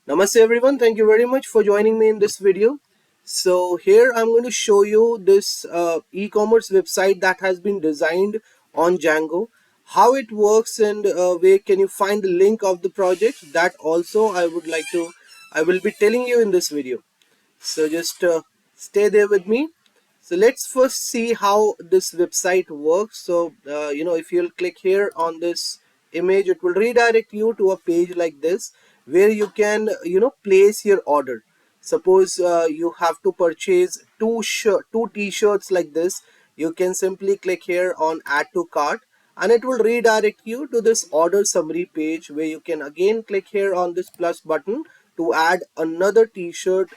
Namaste everyone, thank you very much for joining me in this video. So here I'm going to show you this e-commerce website that has been designed on Django, how it works and where can you find the link of the project. That also I will be telling you in this video. So just stay there with me. So let's first see how this website works. So if you'll click here on this image, it will redirect you to a page like this where you can place your order. Suppose you have to purchase two t-shirts like this. You can simply click here on add to cart, and it will redirect you to this order summary page where you can again click here on this plus button to add another t-shirt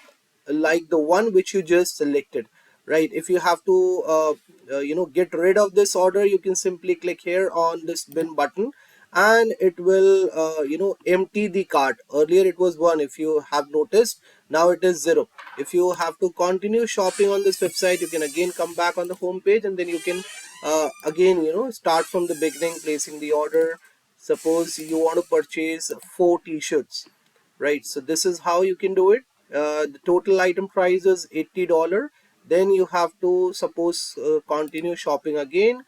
like the one which you just selected. Right, if you have to get rid of this order, you can simply click here on this bin button, and it will empty the cart. Earlier it was 1, if you have noticed. Now it is 0. If you have to continue shopping on this website, you can again come back on the home page, and then you can again start from the beginning, placing the order. Suppose you want to purchase 4 t-shirts. Right, so this is how you can do it. The total item price is $80. Then you have to suppose continue shopping again.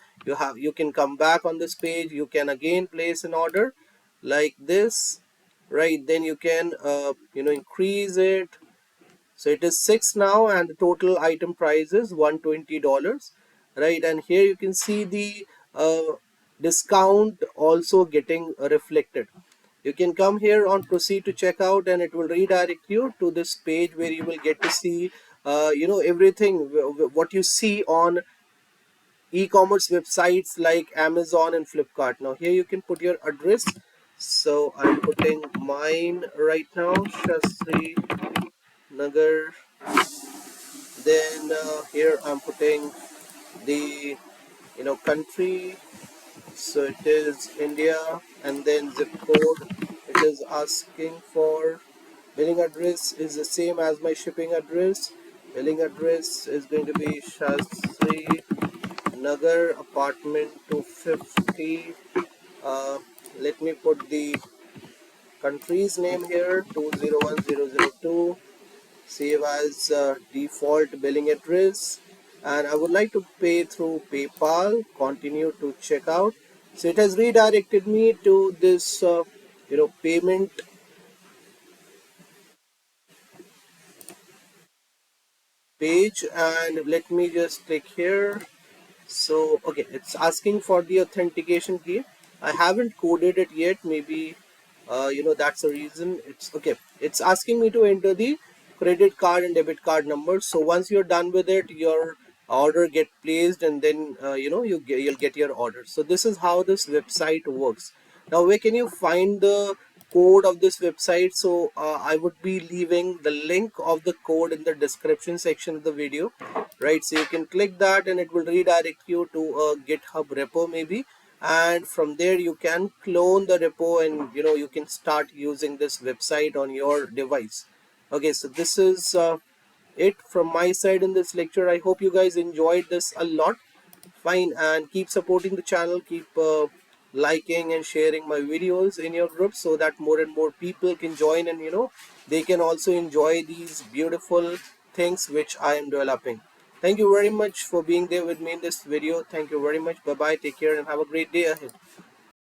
You can come back on this page, you can again place an order like this. Right, then you can increase it. So it is 6 now, and the total item price is $120. Right, and here you can see the discount also getting reflected. You can come here on proceed to checkout, and it will redirect you to this page where you will get to see everything what you see on e-commerce websites like Amazon and Flipkart. Now here you can put your address. So I'm putting mine right now, Shastri Nagar. Then here I'm putting the country. So it is India, and then zip code it is asking for. Billing address is the same as my shipping address. Billing address is going to be Shastri Nagar, apartment 250. uh, Let me put the country's name here, 201002. Save as default billing address, and I would like to pay through PayPal. Continue to checkout. So it has redirected me to this payment page, and let me just click here. So okay, it's asking for the authentication key. I haven't coded it yet. Maybe that's the reason. It's okay. It's asking me to enter the credit card and debit card numbers. So once you're done with it, your order get placed, and then you'll get your order. So this is how this website works. Now where can you find the code of this website? So I would be leaving the link of the code in the description section of the video. Right, so you can click that, and it will redirect you to a GitHub repo maybe, and from there you can clone the repo, and you can start using this website on your device. Okay, so this is it from my side in this lecture. I hope you guys enjoyed this a lot. Fine, and keep supporting the channel, keep liking and sharing my videos in your group, so that more and more people can join, and they can also enjoy these beautiful things which I am developing. Thank you very much for being there with me in this video. Thank you very much. Bye bye, take care, and have a great day ahead.